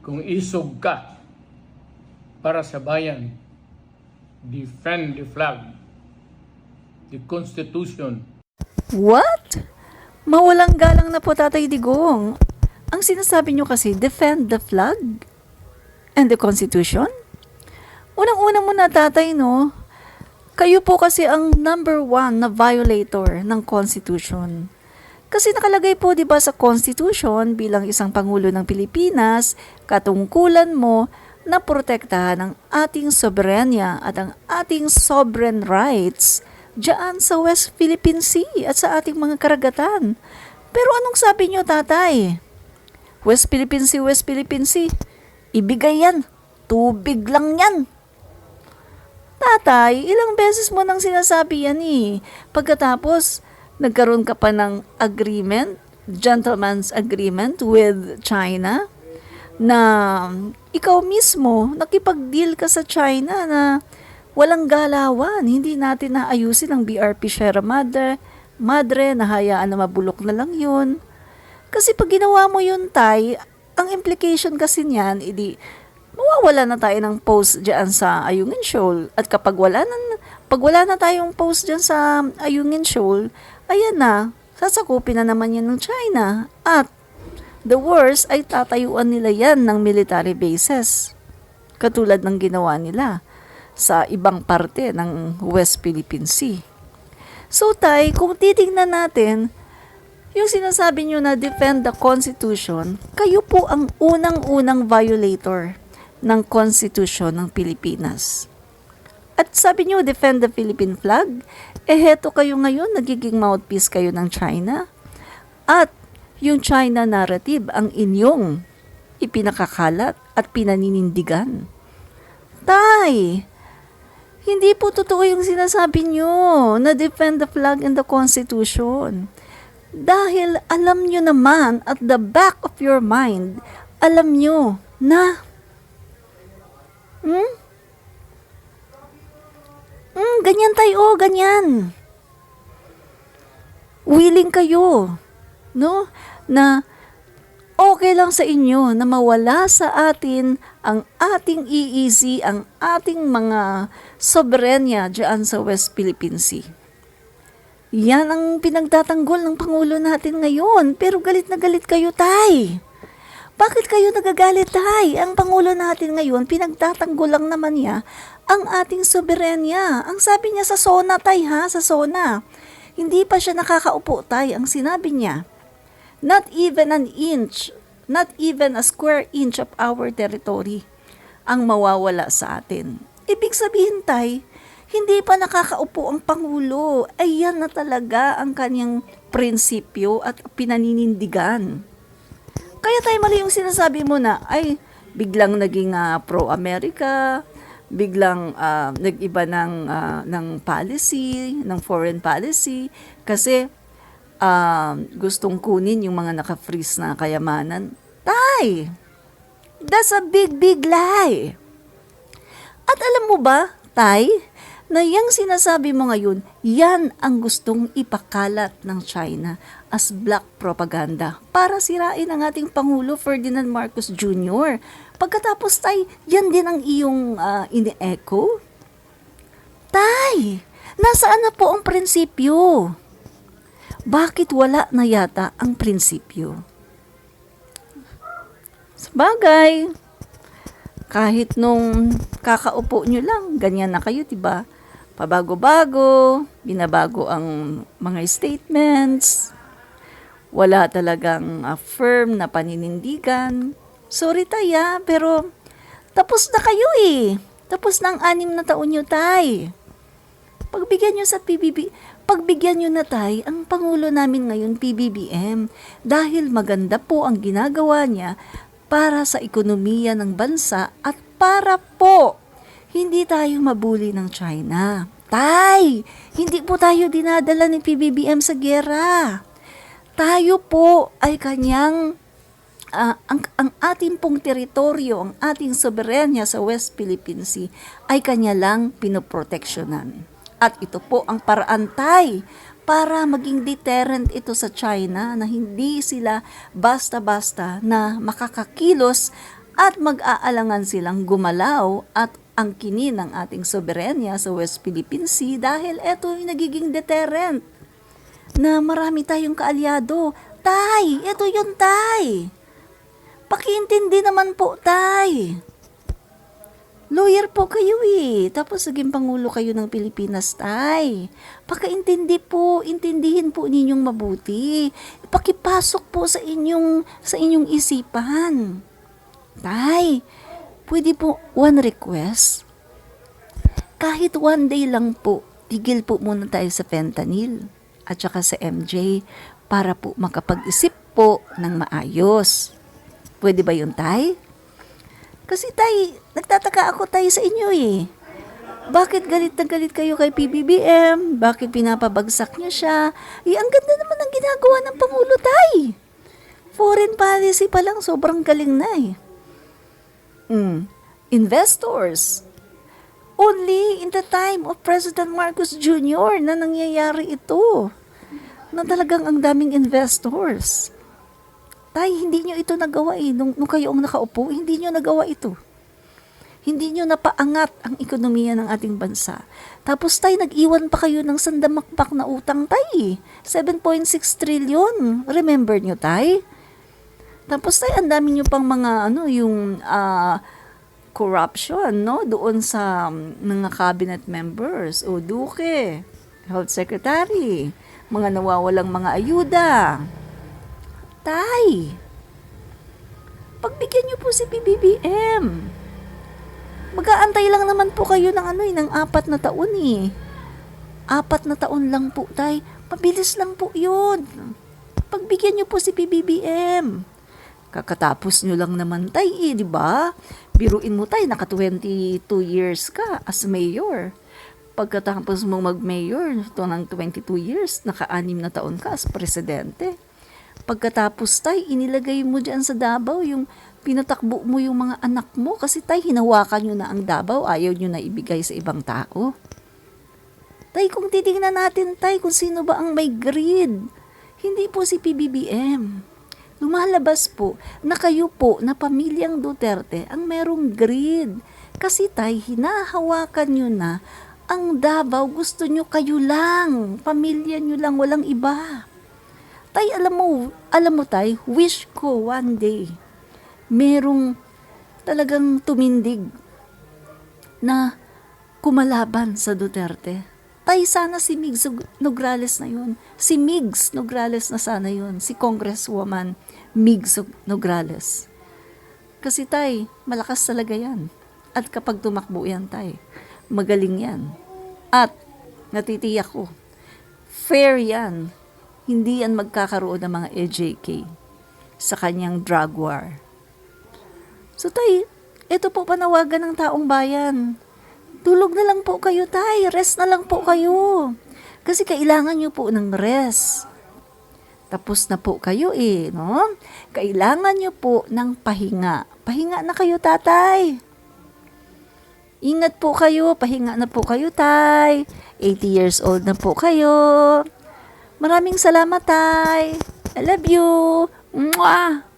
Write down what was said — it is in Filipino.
Kung isog ka para sa bayan, defend the flag, the Constitution. What? Mawalang galang na po, Tatay Digong. Ang sinasabi nyo kasi, defend the flag and the Constitution? Unang-una muna, Tatay, no? Kayo po kasi ang number 1 na violator ng Constitution. Kasi nakalagay po 'di ba sa Constitution bilang isang Pangulo ng Pilipinas, katungkulan mo na protektahan ang ating soberanya at ang ating sovereign rights diyan sa West Philippine Sea at sa ating mga karagatan. Pero anong sabi niyo, Tatay? West Philippine Sea, West Philippine Sea. Ibigay yan. Tubig lang yan. Tatay, ilang beses mo nang sinasabi yan eh. Pagkatapos, nagkaroon ka pa ng agreement, gentleman's agreement with China, na ikaw mismo, nakipag-deal ka sa China na walang galawan. Hindi natin naayusin ang BRP Sierra Madre, nahayaan na mabulok na lang yun. Kasi pag ginawa mo yun, Tay, ang implication kasi niyan, mawawala na tayo ng post dyan sa Ayungin Shoal. At kapag wala na tayong post dyan sa Ayungin Shoal, ayan na, sasakupin na naman yan ng China. At the worst ay tatayuan nila yan ng military bases. Katulad ng ginawa nila sa ibang parte ng West Philippine Sea. So, Tay, kung titingnan natin, yung sinasabi nyo na defend the Constitution, kayo po ang unang-unang violator ng Constitution ng Pilipinas. At sabi nyo, defend the Philippine flag, heto kayo ngayon, nagiging mouthpiece kayo ng China. At yung China narrative ang inyong ipinakakalat at pinaninindigan. Tay, hindi po totoo yung sinasabi nyo na defend the flag and the Constitution. Dahil alam nyo naman at the back of your mind, alam nyo na ganyan tayo, ganyan. Willing kayo, no? Na okay lang sa inyo na mawala sa atin ang ating EEZ, ang ating mga soberenya dyan sa West Philippine Sea. Yan ang pinagtatanggol ng Pangulo natin ngayon. Pero galit na galit kayo, Tay. Bakit kayo nagagalit, Tay? Ang Pangulo natin ngayon, pinagtatanggol lang naman niya ang ating soberenya. Ang sabi niya sa SONA, Tay, ha? Sa SONA. Hindi pa siya nakakaupo, Tay. Ang sinabi niya, not even an inch, not even a square inch of our territory ang mawawala sa atin. Ibig sabihin, Tay, hindi pa nakakaupo ang Pangulo. Ayan na talaga ang kanyang prinsipyo at pinaninindigan. Kaya tayo mali yung sinasabi mo na, ay, biglang naging pro-America, biglang nag-iba ng policy, ng foreign policy, kasi gustong kunin yung mga naka-freeze na kayamanan. Tay! That's a big, big lie! At alam mo ba, Tay, na yung sinasabi mo ngayon, yan ang gustong ipakalat ng China as black propaganda para sirain ang ating Pangulo Ferdinand Marcos Jr. Pagkatapos, Tay, yan din ang iyong ini-echo? Tay, nasaan na po ang prinsipyo? Bakit wala na yata ang prinsipyo? Sabagay, kahit nung kakaupo nyo lang, ganyan na kayo, diba? Pabago-bago, binabago ang mga statements, wala talagang firm na paninindigan. Sorry, Tay, pero tapos na kayo eh. Tapos na ang 6 na taon nyo, Tay. Pagbigyan nyo na, Tay, ang Pangulo namin ngayon, PBBM, dahil maganda po ang ginagawa niya para sa ekonomiya ng bansa at para po hindi tayo mabuli ng China. Tay, hindi po tayo dinadala ni PBBM sa giyera. Tayo po ay kanyang, ang ating pong teritoryo, ang ating soberenya sa West Philippine Sea ay kanya lang pinoproteksyonan. At ito po ang paraan, Tay, para maging deterrent ito sa China na hindi sila basta-basta na makakakilos at mag-aalangan silang gumalaw at angkinin ng ating soberenya sa West Philippine Sea dahil ito yung nagiging deterrent na marami tayong kaalyado. Tay, ito yun, Tay. Pakiintindi naman po, Tay. Lawyer po kayo eh. Tapos naging Pangulo kayo ng Pilipinas, Tay. Pakaintindi po, intindihin po ninyong mabuti. Pakipasok po sa inyong isipan. Tay, pwede po one request? Kahit one day lang po, tigil po muna tayo sa fentanyl at saka sa MJ para po makapag-isip po ng maayos. Pwede ba yun, Tay? Kasi, Tay, nagtataka ako, Tay, sa inyo eh. Bakit galit na galit kayo kay PBBM? Bakit pinapabagsak niyo siya? Ang ganda naman ng ginagawa ng Pangulo, Tay. Foreign policy pa lang, sobrang galing na eh. Investors. Only in the time of President Marcos Jr. na nangyayari ito. Na talagang ang daming investors. Tay, hindi nyo ito nagawa eh. Nung kayo ang nakaupo, hindi nyo nagawa ito. Hindi nyo napaangat ang ekonomiya ng ating bansa. Tapos, Tay, nag-iwan pa kayo ng sandamakpak na utang, Tay. 7.6 trillion. Remember nyo, Tay? Tapos, Tay, ang dami nyo pang mga, corruption, no? Doon sa mga cabinet members. O, Duque, Health Secretary, mga nawawalang mga ayuda. Tay, pagbigyan niyo po si PBBM. Mag-aantay lang naman po kayo ng 4 na taon eh. 4 na taon lang po, Tay. Mabilis lang po yun. Pagbigyan niyo po si PBBM. Kakatapos niyo lang naman, Tay, di ba? Biruin mo, Tay, naka 22 years ka as mayor. Pagkatapos mong mag-mayor, ito ng 22 years, naka-6 na taon ka as presidente. Pagkatapos, Tay, inilagay mo dyan sa Davao, yung pinatakbo mo yung mga anak mo kasi, Tay, hinawakan nyo na ang Davao, ayaw nyo na ibigay sa ibang tao. Tay, kung titingnan natin, Tay, kung sino ba ang may greed, hindi po si PBBM. Lumalabas po na kayo po na pamilyang Duterte ang merong greed. Kasi, Tay, hinahawakan nyo na ang Davao, gusto nyo kayo lang, pamilya nyo lang, walang iba. Tay, alam mo, Tay, wish ko one day, merong talagang tumindig na kumalaban sa Duterte. Tay, sana si Migs Nograles na yun. Si Migs Nograles na sana yun. Si Congresswoman Migs Nograles. Kasi, Tay, malakas talaga yan. At kapag tumakbo yan, Tay, magaling yan. At, natitiyak ko, fair yan. Hindi yan magkakaroon ng mga LJK sa kanyang drug war. So, Tay, ito po panawagan ng taong bayan. Tulog na lang po kayo, Tay. Rest na lang po kayo. Kasi kailangan nyo po ng rest. Tapos na po kayo no? Kailangan nyo po ng pahinga. Pahinga na kayo, Tatay. Ingat po kayo. Pahinga na po kayo, Tay. 80 years old na po kayo. Maraming salamat, Tay. I love you. Mwah!